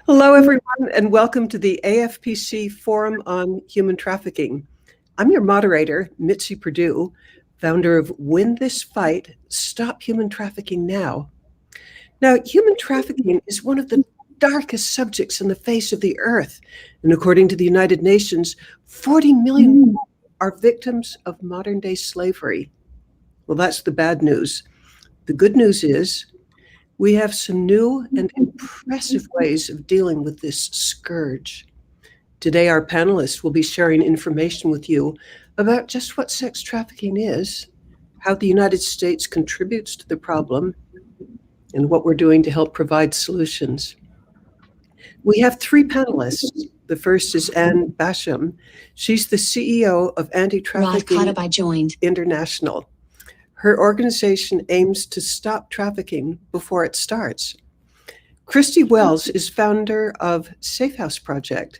Hello, everyone, and welcome to the AFPC Forum on Human Trafficking. I'm your moderator, Mitzi Perdue, founder of Win This Fight, Stop Human Trafficking Now. Now, human trafficking is one of the darkest subjects on the face of the earth, and according to the United Nations, 40 million people are victims of modern-day slavery. Well, that's the bad news. The good news is we have some new and impressive ways of dealing with this scourge. Today, our panelists will be sharing information with you about just what sex trafficking is, how the United States contributes to the problem, and what we're doing to help provide solutions. We have three panelists. The first is Basham. She's the CEO of Anti-Trafficking International. Her organization aims to stop trafficking before it starts. Christy Wells is founder of Safehouse Project.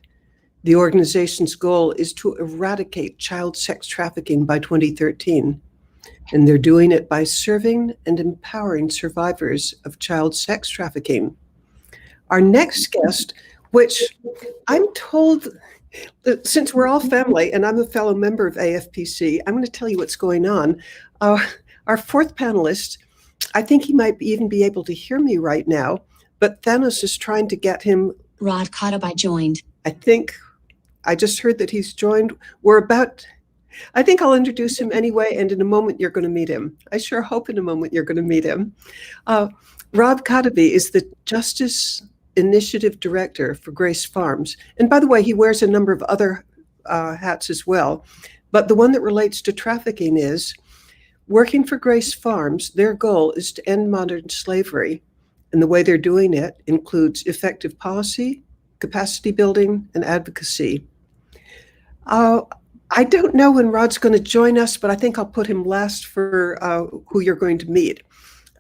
The organization's goal is to eradicate child sex trafficking by 2013, and they're doing it by serving and empowering survivors of child sex trafficking. Our next guest, which I'm told, that since we're all family and I'm a fellow member of AFPC, I'm going to tell you what's going on. Our fourth panelist, I think he might even be able to hear me right now, but Thanos is trying to get him. Rod Cotterby joined. I think I just heard that he's joined. I think I'll introduce him anyway, and in a moment you're going to meet him. I sure hope in a moment you're going to meet him. Rod Cotterby is the Justice Initiative Director for Grace Farms. And by the way, he wears a number of other hats as well. But the one that relates to trafficking is working for Grace Farms. Their goal is to end modern slavery. And the way they're doing it includes effective policy, capacity building, and advocacy. I don't know when Rod's going to join us, but I think I'll put him last for who you're going to meet.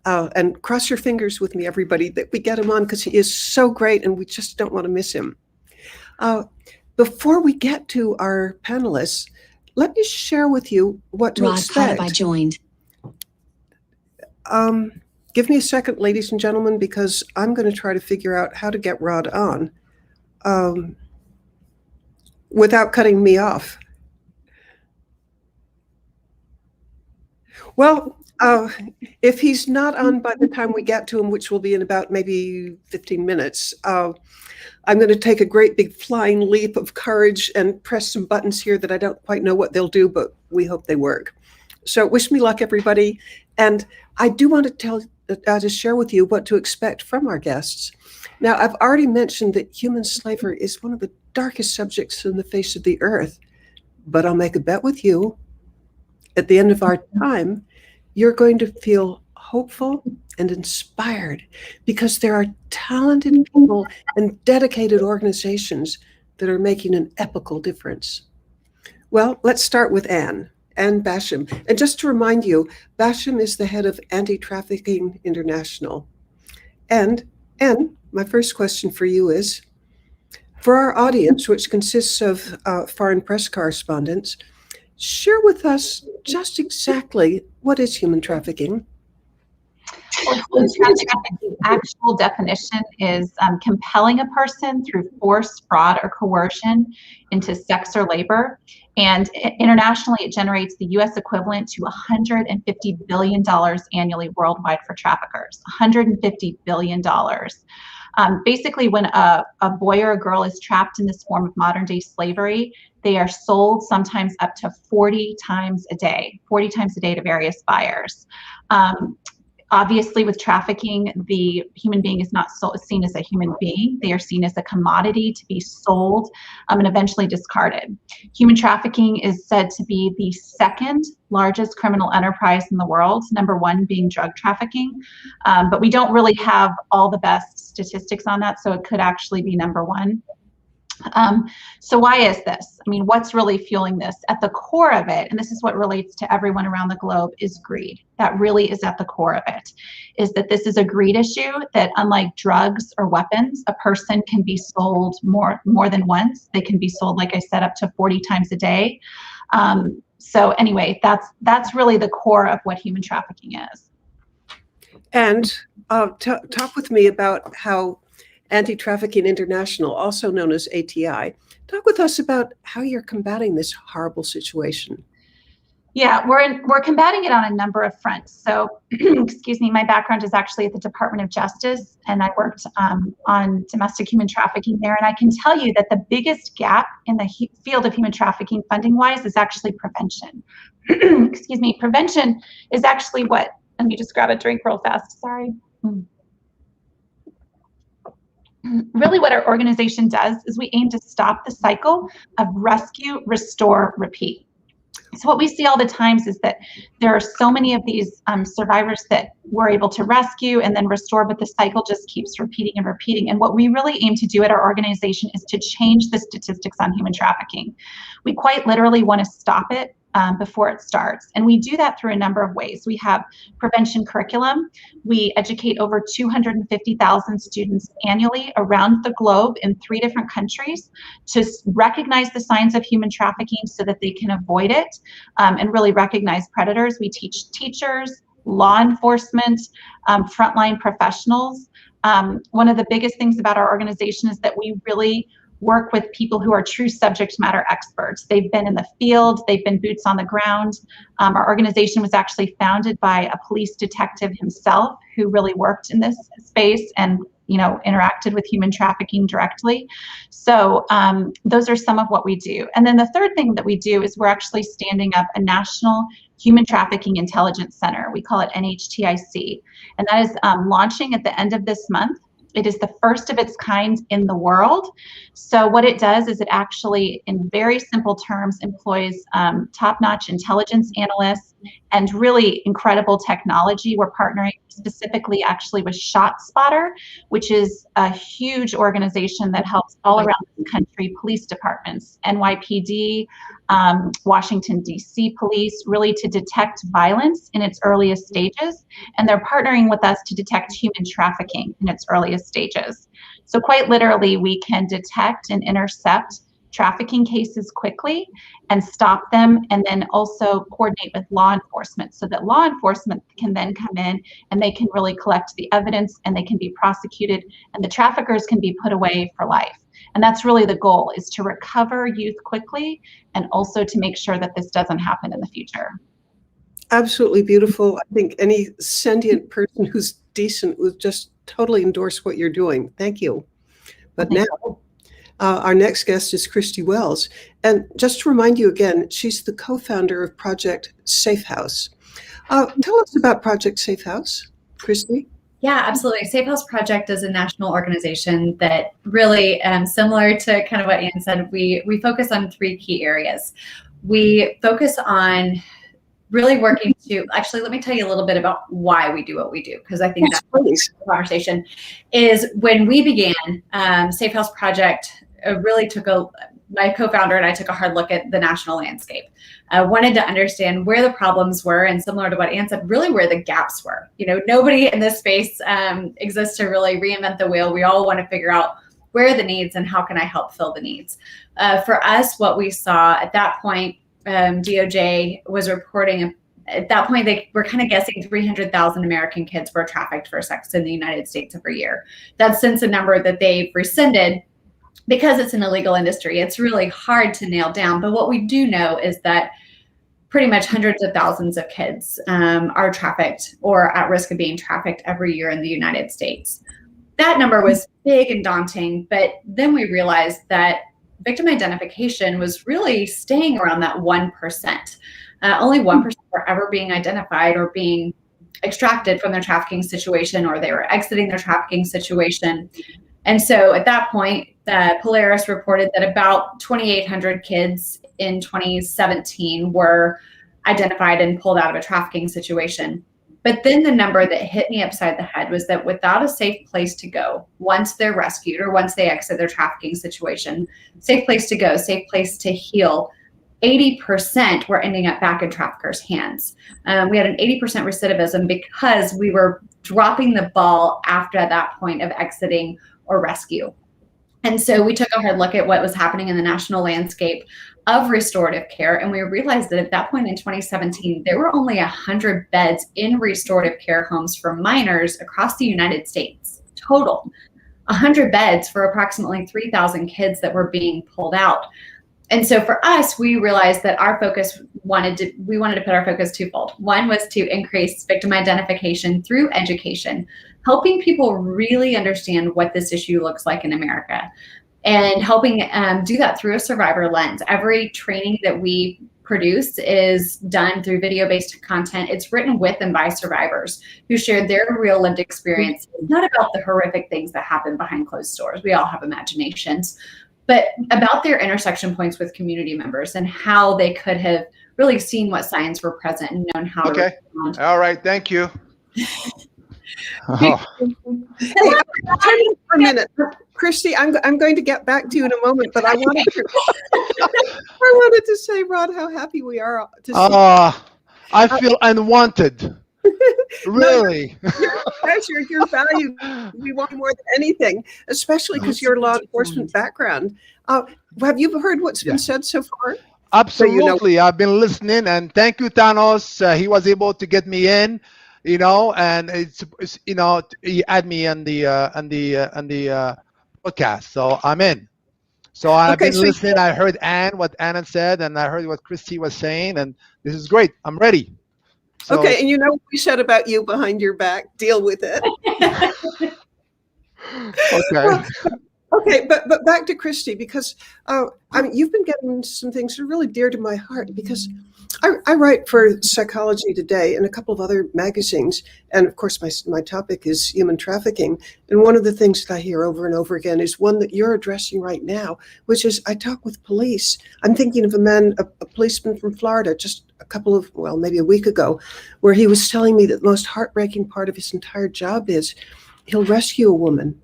And cross your fingers with me, everybody, that we get him on, because he is so great and we just don't want to miss him. Before we get to our panelists, let me share with you what to expect. Rod Cotterby joined. Give me a second, ladies and gentlemen, because I'm going to try to figure out how to get Rod on without cutting me off. Well, if he's not on by the time we get to him, which will be in about maybe 15 minutes, I'm going to take a great big flying leap of courage and press some buttons here that I don't quite know what they'll do, but we hope they work. So wish me luck, everybody. And I do want to share with you what to expect from our guests. Now, I've already mentioned that human slavery is one of the darkest subjects on the face of the earth, but I'll make a bet with you. At the end of our time, you're going to feel hopeful and inspired because there are talented people and dedicated organizations that are making an epical difference. Well, let's start with Ann Basham. And just to remind you, Basham is the head of Anti-Trafficking International. And Ann, my first question for you is, for our audience, which consists of foreign press correspondents, share with us just exactly what is human trafficking. Well, human trafficking, actual definition is compelling a person through force, fraud, or coercion into sex or labor. And internationally, it generates the U.S. equivalent to $150 billion annually worldwide for traffickers. $150 billion. Basically, when a boy or a girl is trapped in this form of modern day slavery, they are sold sometimes up to 40 times a day to various buyers. Obviously, with trafficking, the human being is not seen as a human being. They are seen as a commodity to be sold and eventually discarded. Human trafficking is said to be the second largest criminal enterprise in the world, number one being drug trafficking. But we don't really have all the best statistics on that, so it could actually be number one. So why is this? I mean, what's really fueling this? At the core of it, and this is what relates to everyone around the globe, is greed. That really is at the core of it, is that this is a greed issue that, unlike drugs or weapons, a person can be sold more than once. They can be sold, like I said, up to 40 times a day. So anyway, that's really the core of what human trafficking is. And talk with me about how Anti-Trafficking International, also known as ATI. Talk with us about how you're combating this horrible situation. Yeah, we're combating it on a number of fronts. So, excuse me, my background is actually at the Department of Justice, and I worked on domestic human trafficking there. And I can tell you that the biggest gap in the field of human trafficking funding-wise is actually prevention. Excuse me, prevention is actually what, let me just grab a drink real fast, sorry. Really what our organization does is we aim to stop the cycle of rescue, restore, repeat. So what we see all the times is that there are so many of these survivors that we're able to rescue and then restore, but the cycle just keeps repeating and repeating. And what we really aim to do at our organization is to change the statistics on human trafficking. We quite literally want to stop it before it starts. And we do that through a number of ways. We have prevention curriculum. We educate over 250,000 students annually around the globe in 3 different countries to recognize the signs of human trafficking so that they can avoid it and really recognize predators. We teach teachers, law enforcement, frontline professionals. One of the biggest things about our organization is that we really work with people who are true subject matter experts. They've been in the field, they've been boots on the ground. Our organization was actually founded by a police detective himself who really worked in this space and interacted with human trafficking directly. So those are some of what we do. And then the third thing that we do is we're actually standing up a national Human Trafficking Intelligence Center. We call it NHTIC. And that is launching at the end of this month. It is the first of its kind in the world. So what it does is it actually, in very simple terms, employs top-notch intelligence analysts and really incredible technology. We're partnering specifically actually with ShotSpotter, which is a huge organization that helps all around the country, police departments, NYPD, Washington, D.C. police, really to detect violence in its earliest stages. And they're partnering with us to detect human trafficking in its earliest stages. So quite literally, we can detect and intercept trafficking cases quickly and stop them, and then also coordinate with law enforcement so that law enforcement can then come in and they can really collect the evidence and they can be prosecuted and the traffickers can be put away for life. And that's really the goal, is to recover youth quickly and also to make sure that this doesn't happen in the future. Absolutely beautiful. I think any sentient person who's decent would just totally endorse what you're doing. Thank you. But now, our next guest is Christy Wells. And just to remind you again, she's the co-founder of Project Safehouse. Tell us about Project Safehouse, Christy. Yeah, absolutely. Safehouse Project is a national organization that really, similar to kind of what Ann said, we focus on 3 key areas. We focus on really working to, actually, let me tell you a little bit about why we do what we do, because I think that's the conversation is when we began, Safehouse Project really my co-founder and I took a hard look at the national landscape. I wanted to understand where the problems were, and similar to what Ann said, really where the gaps were. Nobody in this space exists to really reinvent the wheel. We all want to figure out where are the needs and how can I help fill the needs. For us, what we saw at that point, DOJ was reporting, at that point, they were kind of guessing 300,000 American kids were trafficked for sex in the United States every year. That's since a number that they've rescinded because it's an illegal industry. It's really hard to nail down. But what we do know is that pretty much hundreds of thousands of kids are trafficked or at risk of being trafficked every year in the United States. That number was big and daunting, but then we realized that victim identification was really staying around that 1%. Only 1% were ever being identified or being extracted from their trafficking situation, or they were exiting their trafficking situation. And so at that point, Polaris reported that about 2,800 kids in 2017 were identified and pulled out of a trafficking situation. But then the number that hit me upside the head was that without a safe place to go, once they're rescued or once they exit their trafficking situation, safe place to go, safe place to heal, 80% were ending up back in traffickers' hands. We had an 80% recidivism because we were dropping the ball after that point of exiting or rescue. And so we took a hard look at what was happening in the national landscape of restorative care. And we realized that at that point in 2017, there were only 100 beds in restorative care homes for minors across the United States total. 100 beds for approximately 3,000 kids that were being pulled out. And so for us, we realized that we wanted to put our focus twofold. One was to increase victim identification through education, helping people really understand what this issue looks like in America, and helping do that through a survivor lens. Every training that we produce is done through video-based content. It's written with and by survivors who shared their real lived experience, not about the horrific things that happen behind closed doors. We all have imaginations, but about their intersection points with community members and how they could have really seen what signs were present and known how to respond. All right, thank you. Hey, for a minute. Christy, I'm going to get back to you in a moment, but I wanted to say, Rod, how happy we are to see. I feel unwanted. Really. No, your pleasure, your value. We want more than anything, especially because your law enforcement background. Have you ever heard what's been said so far? Absolutely. I've been listening, and thank you, Thanos. He was able to get me in, and it's he had me on the podcast, so I'm in. So I've been listening. I heard what Anna said, and I heard what Christy was saying, and this is great. I'm ready. So, okay, and you know what we said about you behind your back. Deal with it. Okay. Okay, but back to Christy, because you've been getting some things that are really dear to my heart, because I write for Psychology Today and a couple of other magazines, and of course my topic is human trafficking. And one of the things that I hear over and over again is one that you're addressing right now, which is I talk with police. I'm thinking of a policeman from Florida, just maybe a week ago, where he was telling me that the most heartbreaking part of his entire job is he'll rescue a woman.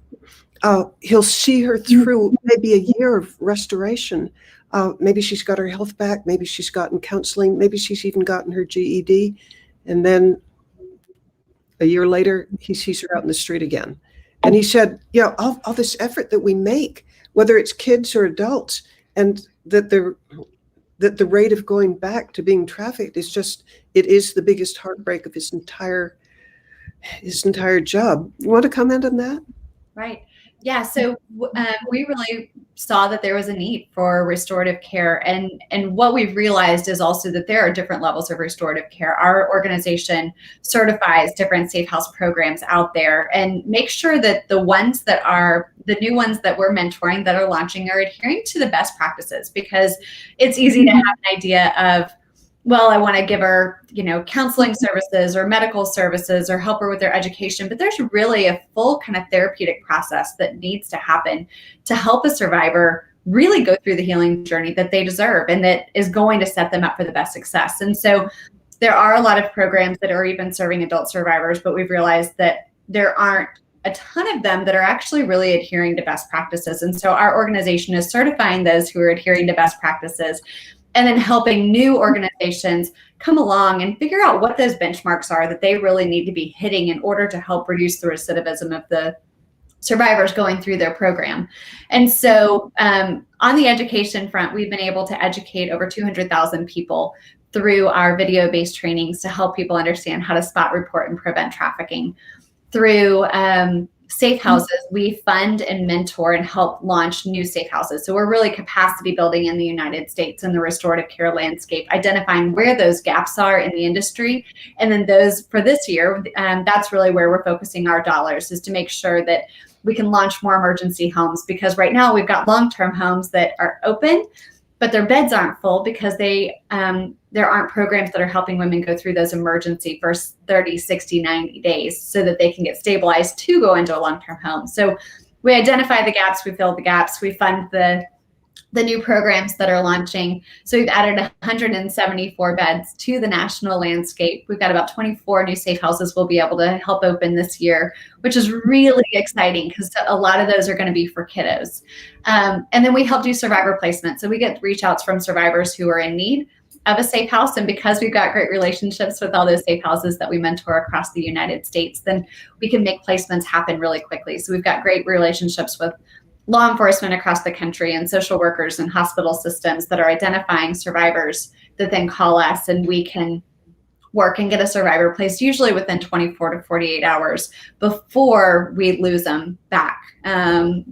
He'll see her through maybe a year of restoration. Maybe she's got her health back. Maybe she's gotten counseling. Maybe she's even gotten her GED. And then a year later, he sees her out in the street again. And he said, all this effort that we make, whether it's kids or adults, and that the rate of going back to being trafficked it is the biggest heartbreak of his entire job. You want to comment on that? Right. Yeah, so we really saw that there was a need for restorative care, and what we've realized is also that there are different levels of restorative care. Our organization certifies different safe house programs out there and makes sure that the new ones that we're mentoring that are launching are adhering to the best practices, because it's easy to have an idea of, well, I want to give her, counseling services or medical services or help her with their education. But there's really a full kind of therapeutic process that needs to happen to help a survivor really go through the healing journey that they deserve and that is going to set them up for the best success. And so there are a lot of programs that are even serving adult survivors, but we've realized that there aren't a ton of them that are actually really adhering to best practices. And so our organization is certifying those who are adhering to best practices, and then helping new organizations come along and figure out what those benchmarks are that they really need to be hitting in order to help reduce the recidivism of the survivors going through their program. And so on the education front, we've been able to educate over 200,000 people through our video-based trainings to help people understand how to spot, report, and prevent trafficking. Through safe houses, we fund and mentor and help launch new safe houses. So we're really capacity building in the United States and the restorative care landscape, identifying where those gaps are in the industry. And then those for this year, that's really where we're focusing our dollars, is to make sure that we can launch more emergency homes, because right now we've got long-term homes that are open, but their beds aren't full because there aren't programs that are helping women go through those emergency first 30, 60, 90 days so that they can get stabilized to go into a long-term home. So we identify the gaps, we fill the gaps, we fund the new programs that are launching. So we've added 174 beds to the national landscape. We've got about 24 new safe houses we'll be able to help open this year, which is really exciting because a lot of those are going to be for kiddos. And then we help do survivor placement. So we get reach outs from survivors who are in need of a safe house. And because we've got great relationships with all those safe houses that we mentor across the United States, then we can make placements happen really quickly. So we've got great relationships with law enforcement across the country and social workers and hospital systems that are identifying survivors that then call us, and we can work and get a survivor placed usually within 24 to 48 hours before we lose them back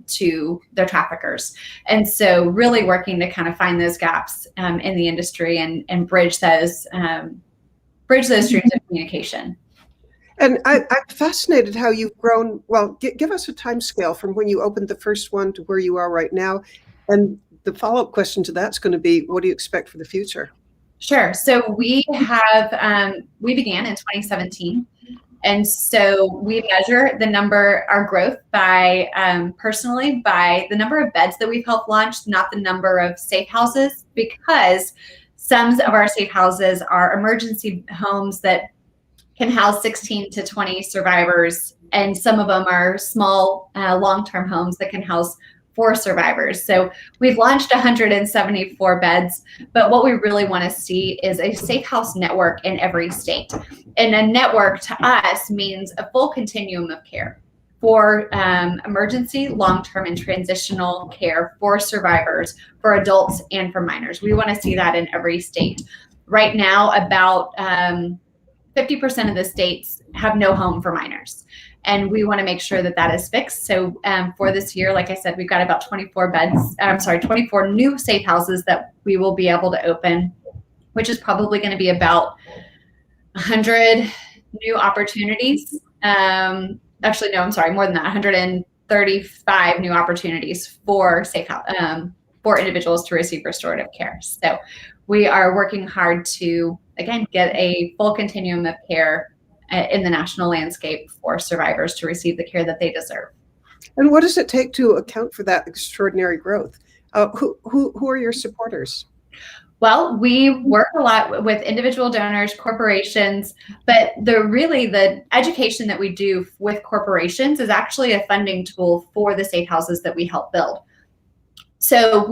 to their traffickers. And so really working to kind of find those gaps in the industry and bridge those streams of communication. And I'm fascinated how you've grown. Well, give us a time scale from when you opened the first one to where you are right now. And the follow-up question to that's going to be, what do you expect for the future? Sure. So we began in 2017. And so we measure our growth by, personally, by the number of beds that we've helped launch, not the number of safe houses, because some of our safe houses are emergency homes that can house 16 to 20 survivors. And some of them are small, long-term homes that can house 4 survivors. So we've launched 174 beds, but what we really want to see is a safe house network in every state. And a network to us means a full continuum of care for emergency, long-term, and transitional care for survivors, for adults, and for minors. We want to see that in every state. Right now, about 50% of the states have no home for minors. And we want to make sure that that is fixed. So for this year, like I said, we've got about 24 new safe houses that we will be able to open, which is probably going to be about 100 new opportunities. Actually, no, I'm sorry, more than that, 135 new opportunities for for individuals to receive restorative care. So we are working hard to, again, get a full continuum of care in the national landscape for survivors to receive the care that they deserve. And what does it take to account for that extraordinary growth? Who are your supporters? Well, we work a lot with individual donors, corporations, but the education that we do with corporations is actually a funding tool for the safe houses that we help build. So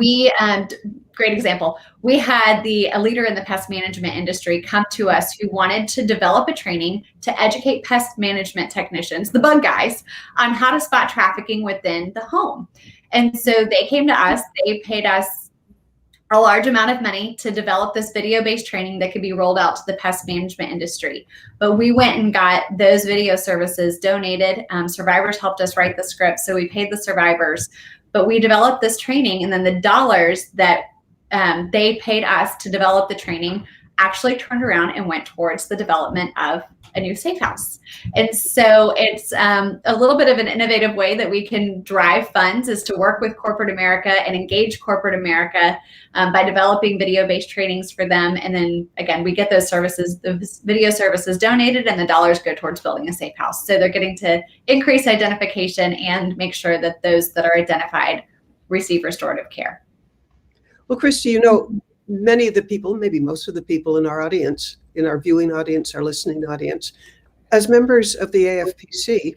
great example, we had a leader in the pest management industry come to us who wanted to develop a training to educate pest management technicians, the bug guys, on how to spot trafficking within the home. And so they came to us, they paid us a large amount of money to develop this video-based training that could be rolled out to the pest management industry. But we went and got those video services donated. Survivors helped us write the script, so we paid the survivors. But we developed this training, and then the dollars that they paid us to develop the training actually turned around and went towards the development of a new safe house. And so it's a little bit of an innovative way that we can drive funds, is to work with corporate America and engage corporate America by developing video-based trainings for them. And then again, we get those services, the video services donated, and the dollars go towards building a safe house. So they're getting to increase identification and make sure that those that are identified receive restorative care. Well, Christy, many of the people, maybe most of the people in our audience, in our viewing audience, our listening audience, as members of the AFPC,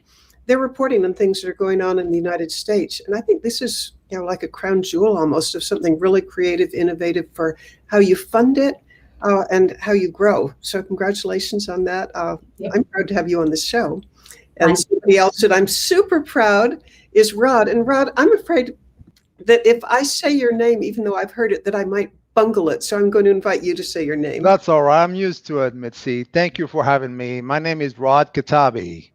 they're reporting on things that are going on in the United States. And I think this is like a crown jewel almost of something really creative, innovative for how you fund it and how you grow. So congratulations on that. I'm proud to have you on the show. And somebody else that I'm super proud is Rod. And Rod, I'm afraid that if I say your name, even though I've heard it, that I might bungle it. So I'm going to invite you to say your name. That's all right. I'm used to it, Mitzi. Thank you for having me. My name is Rod Katabi.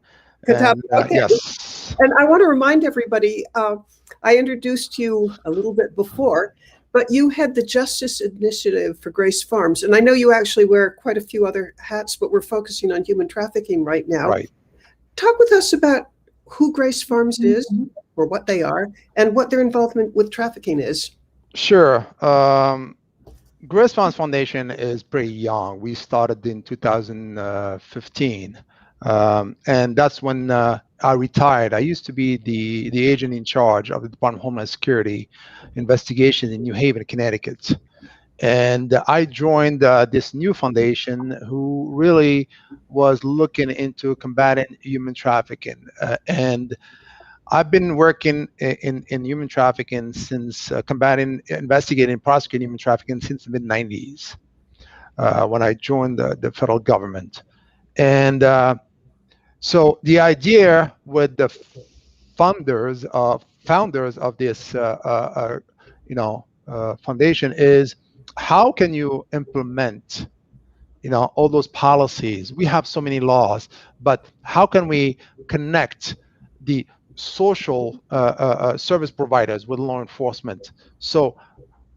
Katabi, okay. Yes. And I want to remind everybody, I introduced you a little bit before, but you had the Justice Initiative for Grace Farms. And I know you actually wear quite a few other hats, but we're focusing on human trafficking right now. Right. Talk with us about who Grace Farms is, or what they are, and what their involvement with trafficking is. Sure. Grace Farms Foundation is pretty young. We started in 2015. And that's when I retired. I used to be the agent in charge of the Department of Homeland Security investigation in New Haven, Connecticut. And I joined this new foundation who really was looking into combating human trafficking. And I've been working in human trafficking since investigating, prosecuting human trafficking since the mid-90s when I joined the federal government. And so the idea with the founders of this foundation is, how can you implement all those policies. We have so many laws, but how can we connect the social service providers with law enforcement? So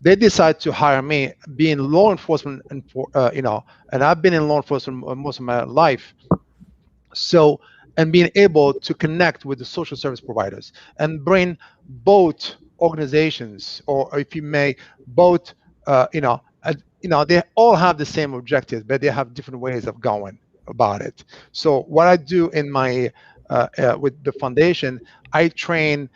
they decide to hire me, being law enforcement, and and I've been in law enforcement most of my life. So, and being able to connect with the social service providers and bring both organizations, or if you may, both, they all have the same objectives, but they have different ways of going about it. So what I do in my with the foundation, I train,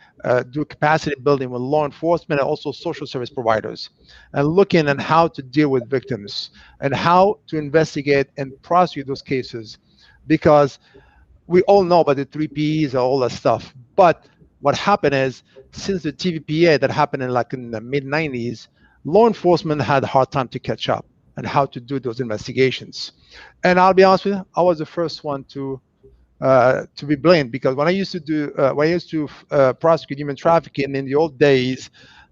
do capacity building with law enforcement and also social service providers, and looking at how to deal with victims and how to investigate and prosecute those cases, because we all know about the 3Ps and all that stuff. But what happened is, since the TVPA that happened in the mid 90s, law enforcement had a hard time to catch up and how to do those investigations. And I'll be honest with you, I was the first one to be blamed, because when I used to prosecute human trafficking in the old days,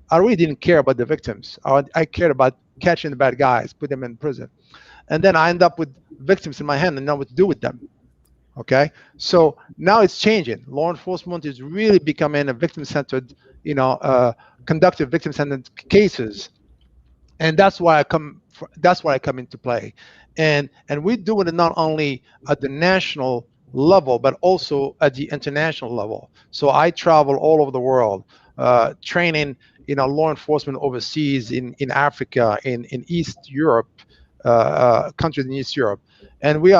I really didn't care about the victims. I cared about catching the bad guys, put them in prison. And then I end up with victims in my hand and know what to do with them. Okay, so now it's changing. Law enforcement is really becoming a victim-centered, conductive victim-centered cases, and that's why I come into play, and we're doing it not only at the national level but also at the international level. So I travel all over the world, training law enforcement overseas in Africa, in East Europe, countries in East Europe. And we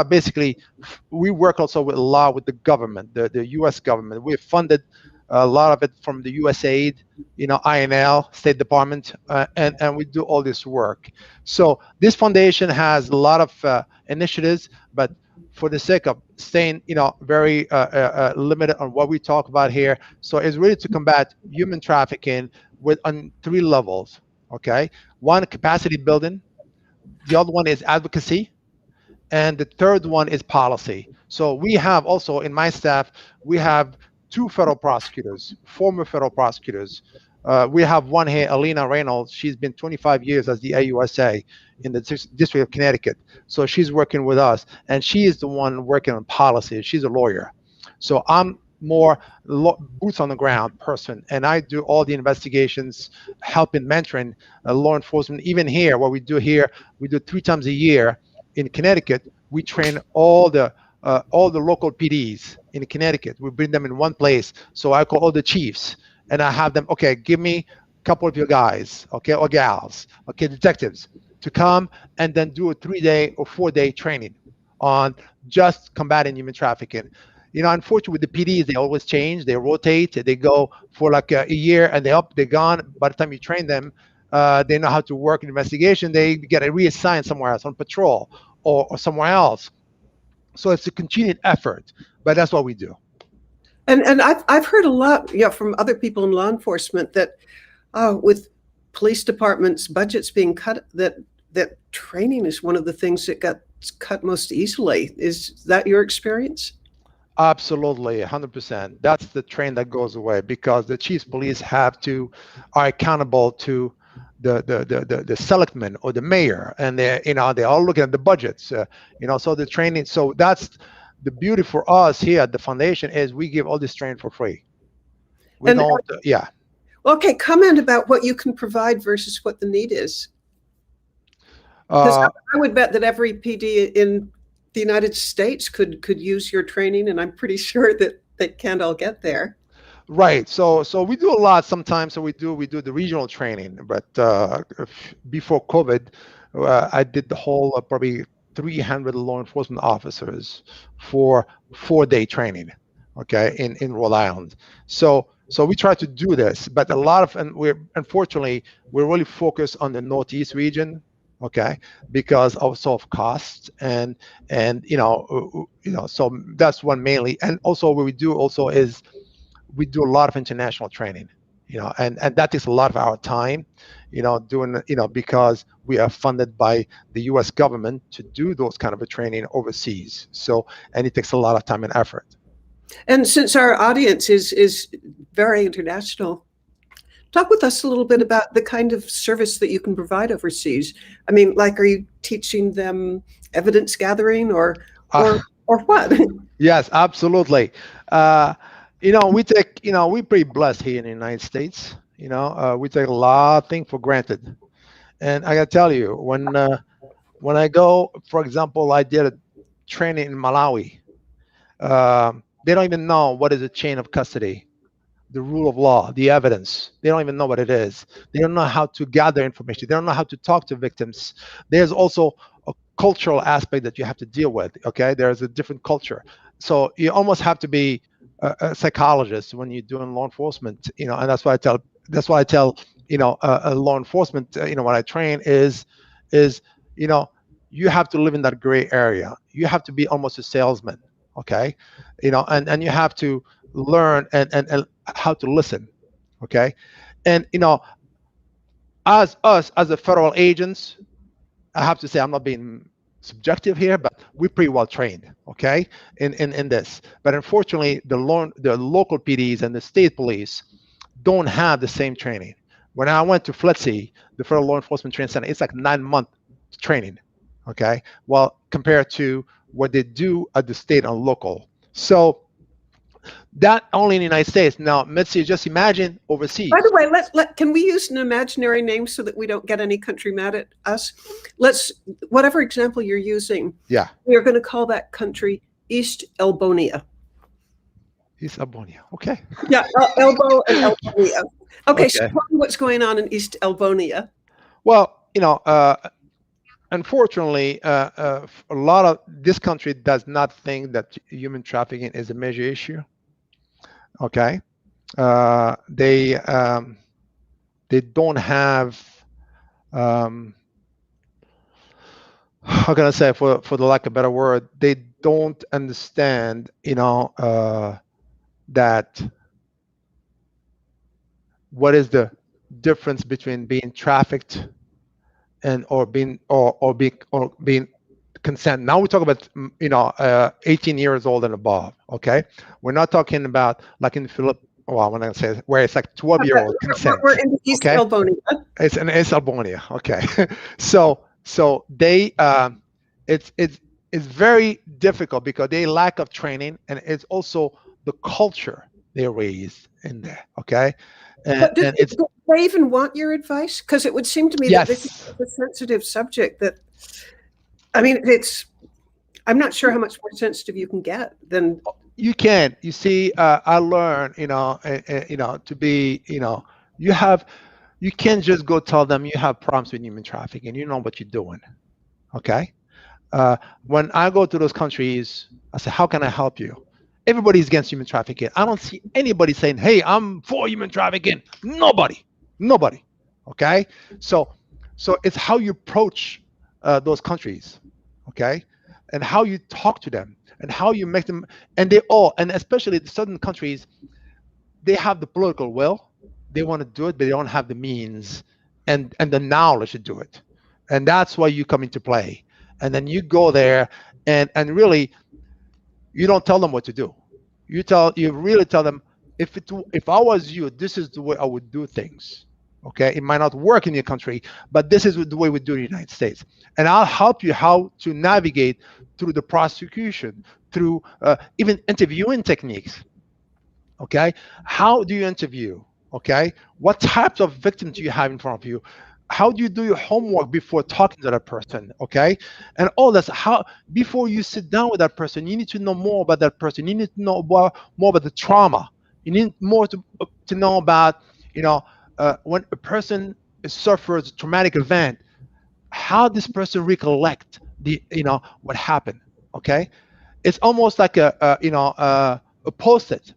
work also with a lot with the government, the U.S. government. We've funded a lot of it from the USAID, INL, State Department, and we do all this work. So this foundation has a lot of initiatives, but for the sake of staying, very limited on what we talk about here, so it's really to combat human trafficking on 3 levels. Okay, one, capacity building. The other one is advocacy. And the third one is policy. So we have also, in my staff, we have 2 federal prosecutors, former federal prosecutors. We have one here, Alina Reynolds. She's been 25 years as the AUSA in the District of Connecticut. So she's working with us, and she is the one working on policy. She's a lawyer. So I'm more boots on the ground person, and I do all the investigations, helping, mentoring law enforcement. Even here, what we do here, we do 3 times a year. In Connecticut, we train all the local PDs in Connecticut. We bring them in one place. So I call all the chiefs, and I have them, okay, give me a couple of your guys, okay, or gals, okay, detectives, to come and then do a 3-day or 4-day training on just combating human trafficking. Unfortunately, with the PDs, they always change. They rotate. They go for like a year, and they're gone. By the time you train them, they know how to work an investigation. They get reassigned somewhere else, on patrol or somewhere else. So it's a continued effort, but that's what we do. And I've heard a lot, from other people in law enforcement that with police departments' budgets being cut, that training is one of the things that got cut most easily. Is that your experience? Absolutely, 100%. That's the train that goes away, because the chiefs police are accountable to the selectman or the mayor, and they're all looking at the budgets, so the training. So that's the beauty for us here at the foundation, is we give all this training for free. We don't, yeah. Okay, comment about what you can provide versus what the need is. Because I would bet that every PD in the United States could use your training, and I'm pretty sure that they can't all get there. Right. So we do a lot sometimes. So we do the regional training, but before COVID, I did the whole probably 300 law enforcement officers for 4-day training, okay, in Rhode Island. So we try to do this, but a lot of, and unfortunately we're really focused on the Northeast region, okay, because also of costs and so that's one mainly. And also what we do also is we do a lot of international training, and that takes a lot of our time, doing, because we are funded by the U.S. government to do those kind of a training overseas. So, and it takes a lot of time and effort. And since our audience is very international, talk with us a little bit about the kind of service that you can provide overseas. I mean, like, are you teaching them evidence gathering or Uh, what? yes, absolutely. We're pretty blessed here in the United States. We take a lot of things for granted. And I gotta tell you, when I go, for example, I did a training in Malawi. They don't even know what is a chain of custody, the rule of law, the evidence. They don't even know what it is. They don't know how to gather information. They don't know how to talk to victims. There's also a cultural aspect that you have to deal with. Okay, there's a different culture, so you almost have to be a psychologist when you're doing law enforcement. And that's why I tell. That's why I tell. Law enforcement. What I train is you have to live in that gray area. You have to be almost a salesman. Okay, and you have to learn and how to listen. Okay, and as us as the federal agents, I have to say, I'm not being subjective here, but we're pretty well trained, okay, in this. But unfortunately, the local PDs and the state police don't have the same training. When I went to FLETC, the Federal Law Enforcement Training Center, it's like 9-month training, okay, well, compared to what they do at the state and local. So that only in the United States. Now, Mitzi, just imagine overseas. By the way, can we use an imaginary name so that we don't get any country mad at us? Whatever example you're using, yeah, we are going to call that country East Elbonia. East Elbonia, okay. Yeah, Elbow and Elbonia. Okay, Okay. so tell me what's going on in East Elbonia. Well, unfortunately, a lot of this country does not think that human trafficking is a major issue. Okay, they don't have how can I say, for the lack of a better word, they don't understand that what is the difference between being trafficked and or being consent. Now we talk about 18 years old and above. Okay, we're not talking about like in Philippines. Well, when I say where it's like 12-year-old consent. We're in East Okay? Elbonia. It's in East Elbonia. Okay, so they it's very difficult because they lack of training, and it's also the culture they raised in there. Okay, But do they even want your advice? Because it would seem to me that this is a sensitive subject that, I mean, I'm not sure how much more sensitive you can get than. You can. You see, I learned, to be, you can't just go tell them you have problems with human trafficking. You know what you're doing. Okay. When I go to those countries, I say, how can I help you? Everybody's against human trafficking. I don't see anybody saying, hey, I'm for human trafficking. Nobody. Okay. So it's how you approach those countries. Okay. And how you talk to them and how you make them. And and especially the certain countries, they have the political will. They want to do it, but they don't have the means and the knowledge to do it. And that's why you come into play. And then you go there and really, you don't tell them what to do. You really tell them, if I was you, this is the way I would do things. Okay, it might not work in your country, but this is the way we do it in the United States. And I'll help you how to navigate through the prosecution, through even interviewing techniques. Okay, how do you interview? Okay, what types of victims do you have in front of you? How do you do your homework before talking to that person? Okay, and all that's how before you sit down with that person, you need to know more about that person. You need to know more about the trauma. You need more to know about when a person suffers a traumatic event, how this person recollect what happened. Okay, it's almost like a post-it.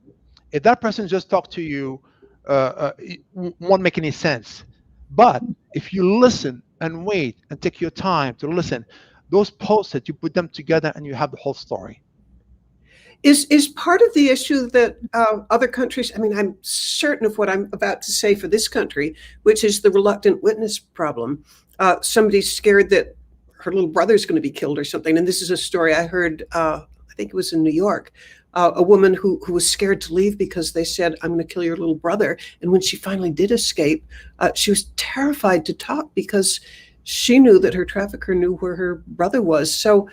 If that person just talked to you, it won't make any sense. But if you listen and wait and take your time to listen, those post-its, you put them together and you have the whole story. Is part of the issue that other countries, I mean, I'm certain of what I'm about to say for this country, which is the reluctant witness problem. Somebody's scared that her little brother's going to be killed or something. And this is a story I heard, I think it was in New York, a woman who was scared to leave because they said, I'm going to kill your little brother. And when she finally did escape, she was terrified to talk because she knew that her trafficker knew where her brother was. So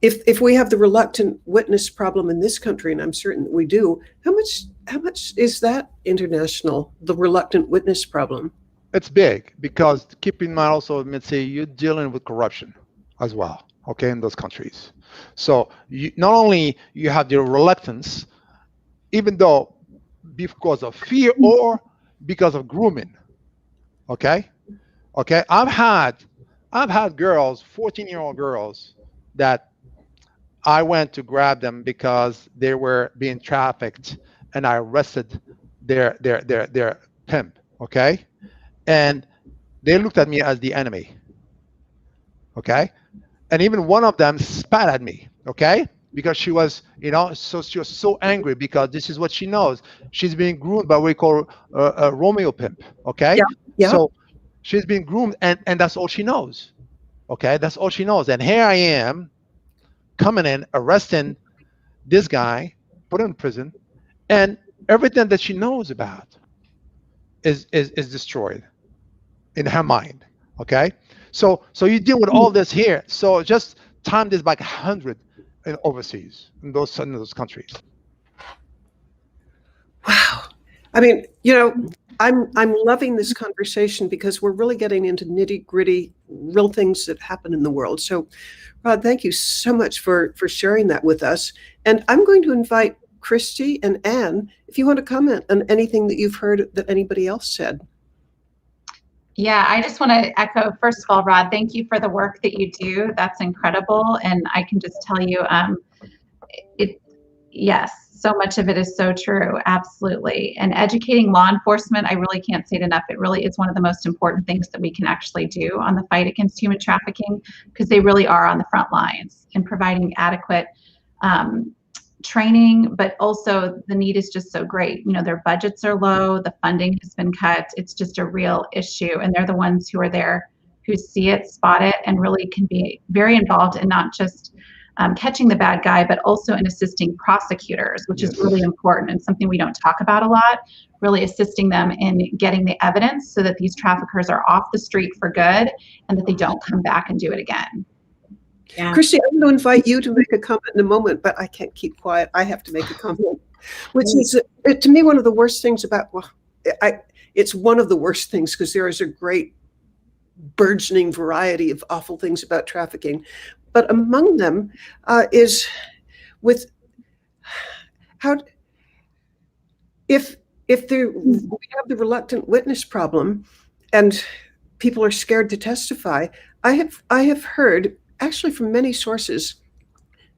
if we have the reluctant witness problem in this country, and I'm certain that we do, how much is that international, the reluctant witness problem? It's big, because keep in mind also, Mitzi, you're dealing with corruption as well, okay, in those countries. So not only you have the reluctance, even though because of fear or because of grooming, okay? I've had girls, 14-year-old girls, that I went to grab them because they were being trafficked, and I arrested their pimp, okay? And they looked at me as the enemy, okay? And even one of them spat at me, okay? Because she was, she was so angry, because this is what she knows. She's being groomed by what we call a Romeo pimp, okay? Yeah. So she's being groomed, and that's all she knows, okay? That's all she knows. And here I am coming in, arresting this guy, put him in prison, and everything that she knows about is destroyed in her mind, okay? So you deal with all this here. So just time this by 100 in overseas, in those countries. Wow. I mean, I'm loving this conversation, because we're really getting into nitty-gritty, real things that happen in the world. So, Rod, thank you so much for sharing that with us. And I'm going to invite Christy and Anne, if you want to comment on anything that you've heard that anybody else said. Yeah, I just want to echo, first of all, Rod, thank you for the work that you do. That's incredible. And I can just tell you, yes, so much of it is so true. Absolutely. And educating law enforcement, I really can't say it enough. It really is one of the most important things that we can actually do on the fight against human trafficking, because they really are on the front lines in providing adequate training, but also the need is just so great. Their budgets are low, the funding has been cut. It's just a real issue. And they're the ones who are there, who see it, spot it, and really can be very involved in not just catching the bad guy, but also in assisting prosecutors, which is really important and something we don't talk about a lot, really assisting them in getting the evidence so that these traffickers are off the street for good and that they don't come back and do it again. Yeah. Christy, I'm going to invite you to make a comment in a moment, but I can't keep quiet. I have to make a comment, which is, to me, one of the worst things about, it's one of the worst things, because there is a great burgeoning variety of awful things about trafficking. But among them is with how, if we have the reluctant witness problem and people are scared to testify, I have heard, actually from many sources,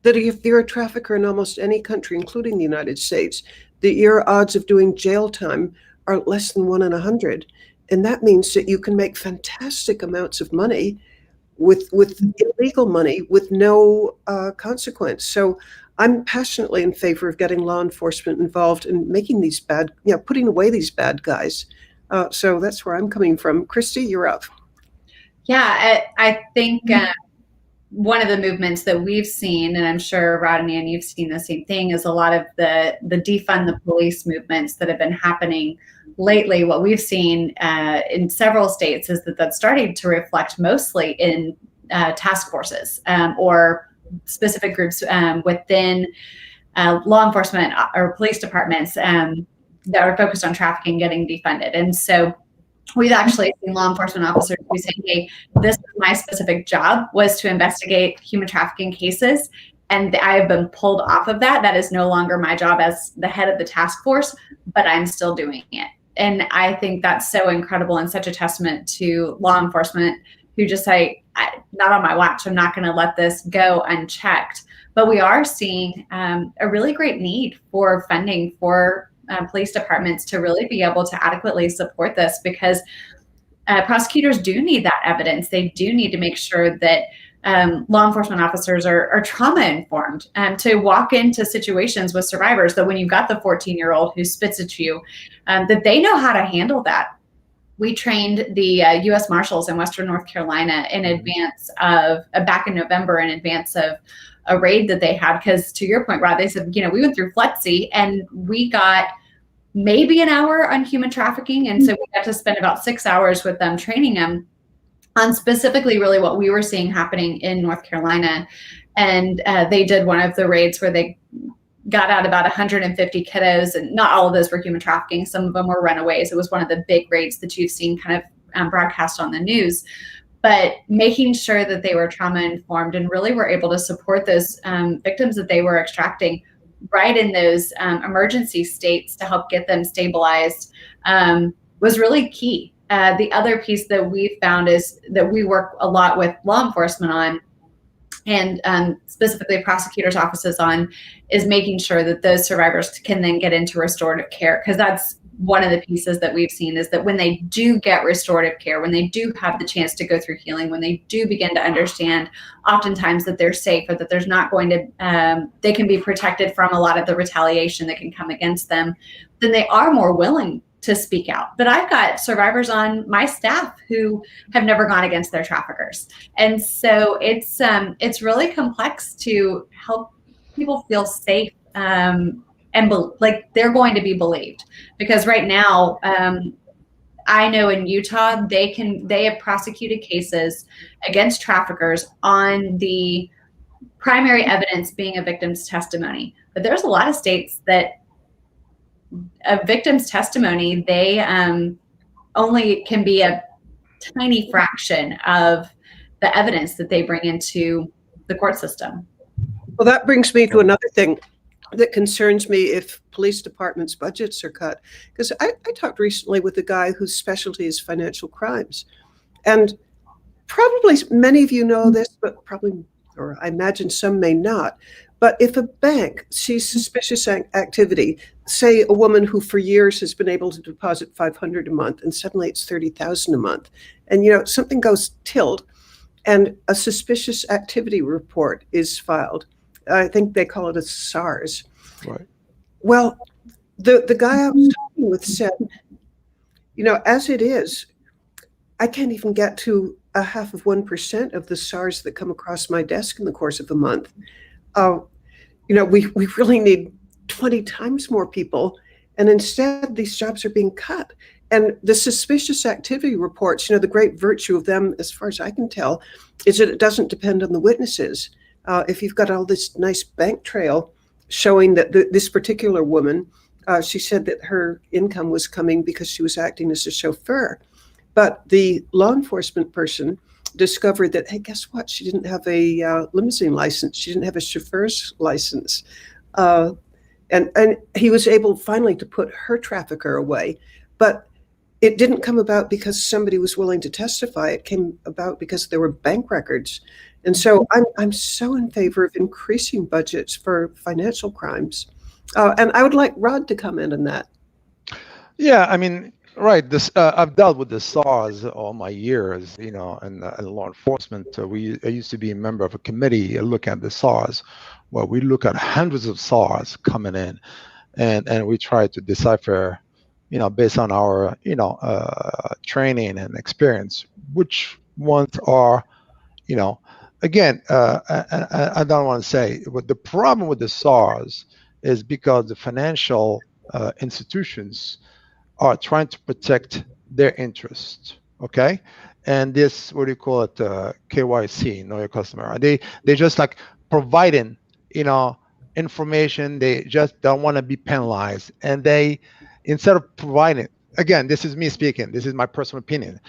that if you're a trafficker in almost any country, including the United States, that your odds of doing jail time are less than 1 in 100. And that means that you can make fantastic amounts of money with illegal money with no consequence. So I'm passionately in favor of getting law enforcement involved in making these putting away these bad guys. So that's where I'm coming from. Christy, you're up. Yeah, I think one of the movements that we've seen, and I'm sure Rod and Ann, you've seen the same thing, is a lot of the defund the police movements that have been happening lately. What we've seen in several states is that that's starting to reflect mostly in task forces or specific groups within law enforcement or police departments that are focused on trafficking getting defunded. And so we've actually seen law enforcement officers who say, hey, this is my specific job, was to investigate human trafficking cases, and I have been pulled off of that. That is no longer my job as the head of the task force, but I'm still doing it. And I think that's so incredible and such a testament to law enforcement who just say, not on my watch, I'm not going to let this go unchecked. But we are seeing a really great need for funding for police departments to really be able to adequately support this, because prosecutors do need that evidence. They do need to make sure that law enforcement officers are trauma informed to walk into situations with survivors, that when you've got the 14-year-old who spits at you, that they know how to handle that. We trained the U.S. Marshals in Western North Carolina in advance of, back in November, in advance of a raid that they had. Because to your point, Rod, they said, we went through FLETC and we got maybe an hour on human trafficking. And so we got to spend about 6 hours with them training them. on specifically really what we were seeing happening in North Carolina. And they did one of the raids where they got out about 150 kiddos, and not all of those were human trafficking. Some of them were runaways. It was one of the big raids that you've seen kind of broadcast on the news. But making sure that they were trauma informed and really were able to support those victims that they were extracting right in those emergency states to help get them stabilized was really key. The other piece that we've found is that we work a lot with law enforcement on, and specifically prosecutors' offices on, is making sure that those survivors can then get into restorative care. Because that's one of the pieces that we've seen, is that when they do get restorative care, when they do have the chance to go through healing, when they do begin to understand oftentimes that they're safe, or that there's not going to, they can be protected from a lot of the retaliation that can come against them, then they are more willing to speak out. But I've got survivors on my staff who have never gone against their traffickers. And so it's really complex to help people feel safe and like they're going to be believed. Because right now, I know in Utah, they have prosecuted cases against traffickers on the primary evidence being a victim's testimony. But there's a lot of states that a victim's testimony, they only can be a tiny fraction of the evidence that they bring into the court system. Well, that brings me to another thing that concerns me if police departments' budgets are cut. Because I talked recently with a guy whose specialty is financial crimes. And probably many of you know this, but probably, or I imagine some may not. But if a bank sees suspicious activity, say a woman who for years has been able to deposit $500 a month and suddenly it's $30,000 a month, and something goes tilt and a suspicious activity report is filed. I think they call it a SARs. Right. Well, the guy I was talking with said, as it is, I can't even get to 0.5% of the SARs that come across my desk in the course of a month. We really need 20 times more people, and instead these jobs are being cut. And the suspicious activity reports, the great virtue of them, as far as I can tell, is that it doesn't depend on the witnesses. If you've got all this nice bank trail showing that this particular woman, she said that her income was coming because she was acting as a chauffeur. But the law enforcement person discovered that, hey, guess what? She didn't have a limousine license. She didn't have a chauffeur's license. And he was able finally to put her trafficker away. But it didn't come about because somebody was willing to testify. It came about because there were bank records. And so I'm so in favor of increasing budgets for financial crimes. And I would like Rod to comment on that. Yeah, I mean, right. I've dealt with the SARs all my years, and law enforcement. I used to be a member of a committee looking at the SARs, where we look at hundreds of SARs coming in, and we try to decipher, based on our, training and experience, which ones are, again, I don't want to say, but the problem with the SARs is because the financial institutions are trying to protect their interests, okay? And this, what do you call it, KYC, know your customer. They just like providing, information. They just don't want to be penalized. And they, instead of providing, again, this is me speaking, this is my personal opinion.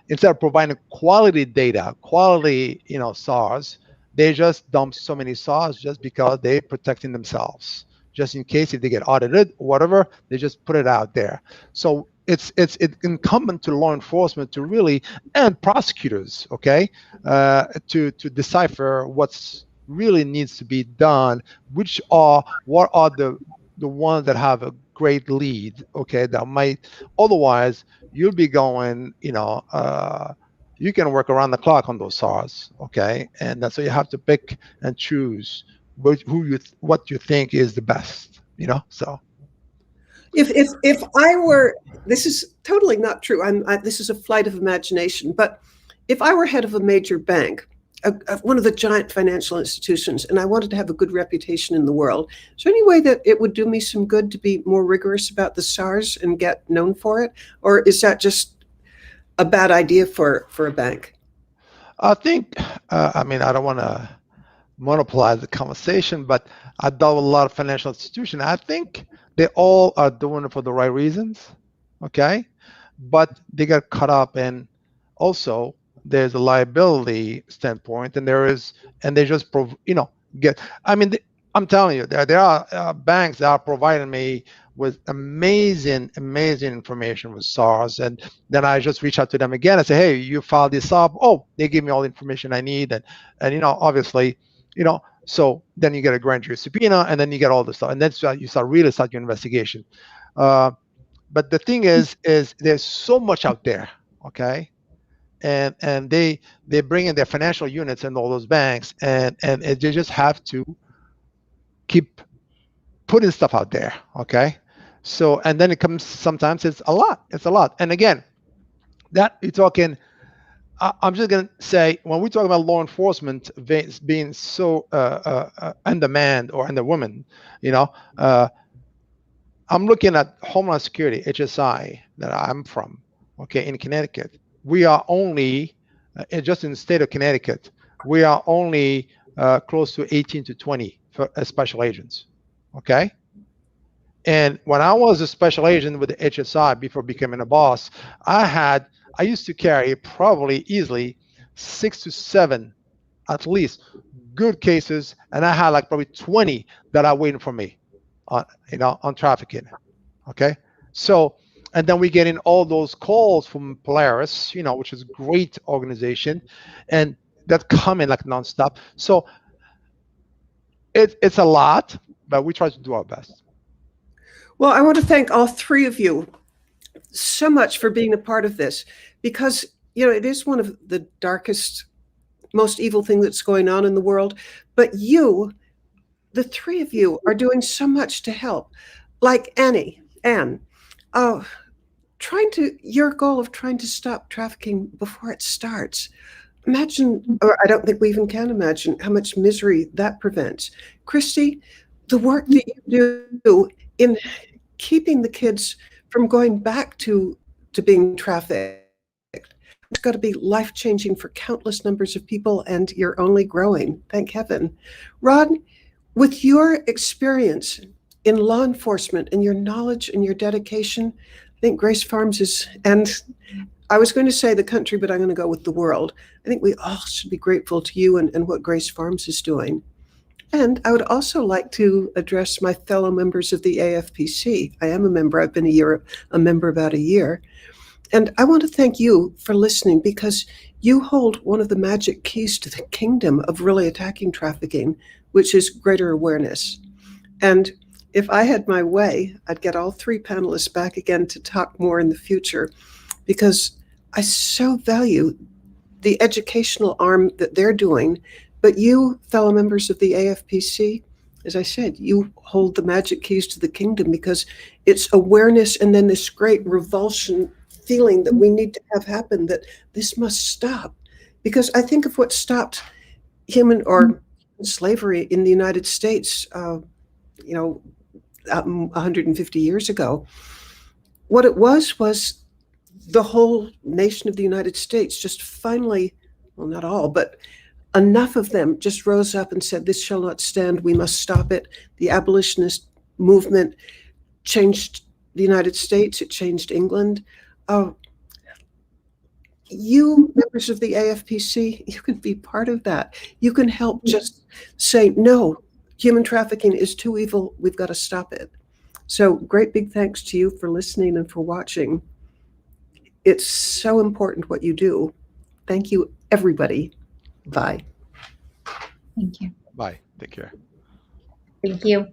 Instead of providing quality data, quality, SARs, they just dump so many SARs just because they're protecting themselves. Just in case if they get audited or whatever, they just put it out there. So it's incumbent to law enforcement to really, and prosecutors, okay, to decipher what's really needs to be done, what are the ones that have a great lead, okay, that might, otherwise you'll be going, you can work around the clock on those SARs, okay, and that's why you have to pick and choose what you think is the best, so. If I were, this is totally not true. This is a flight of imagination, but if I were head of a major bank, one of the giant financial institutions, and I wanted to have a good reputation in the world, is there any way that it would do me some good to be more rigorous about the SARs and get known for it? Or is that just a bad idea for a bank? I think, I mean, I don't want to monopolize the conversation, but I dealt with a lot of financial institutions. I think they all are doing it for the right reasons, okay? But they got caught up in also there's a liability standpoint, and they just get. I mean, I'm telling you, there are banks that are providing me with amazing information with SARs, and then I just reach out to them again and say, hey, you filed this up. Oh, they give me all the information I need, and obviously, so then you get a grand jury subpoena, and then you get all this stuff, and then you start your investigation. But the thing is there's so much out there, okay? And they bring in their financial units and all those banks, and they just have to keep putting stuff out there, okay? So, and then it comes, sometimes it's a lot. And again, that you're talking, I'm just going to say, when we talk about law enforcement being so in demand or in the women, I'm looking at Homeland Security, HSI, that I'm from, okay, in Connecticut. We are only, just in the state of Connecticut, we are only close to 18 to 20 for special agents, okay? And when I was a special agent with the HSI before becoming a boss, I used to carry probably easily 6 to 7, at least, good cases, and I had like probably 20 that are waiting for me on trafficking, okay? So, and then we get in all those calls from Polaris, which is a great organization, and that come in like nonstop. So it's a lot, but we try to do our best. Well, I want to thank all three of you so much for being a part of this, because it is one of the darkest, most evil thing that's going on in the world. But you, the three of you, are doing so much to help. Like Anne, your goal of trying to stop trafficking before it starts. Imagine, or I don't think we even can imagine how much misery that prevents. Christy, the work that you do in keeping the kids from going back to being trafficked, it's got to be life-changing for countless numbers of people, and you're only growing, thank heaven. Rod, with your experience in law enforcement and your knowledge and your dedication, I think Grace Farms is, and I was going to say the country, but I'm going to go with the world. I think we all should be grateful to you and what Grace Farms is doing. And I would also like to address my fellow members of the AFPC. I am a member. I've been a member about a year. And I want to thank you for listening, because you hold one of the magic keys to the kingdom of really attacking trafficking, which is greater awareness. And if I had my way, I'd get all three panelists back again to talk more in the future, because I so value the educational arm that they're doing. But you, fellow members of the AFPC, as I said, you hold the magic keys to the kingdom, because it's awareness and then this great revulsion feeling that we need to have happen, that this must stop. Because I think of what stopped human or slavery in the United States, 150 years ago. What it was the whole nation of the United States just finally, well, not all, but enough of them just rose up and said, this shall not stand, we must stop it. The abolitionist movement changed the United States, it changed England. You, members of the AFPC, you can be part of that. You can help just say, no, human trafficking is too evil, we've got to stop it. So great big thanks to you for listening and for watching. It's so important what you do. Thank you, everybody. Bye. Thank you. Bye. Take care. Thank you.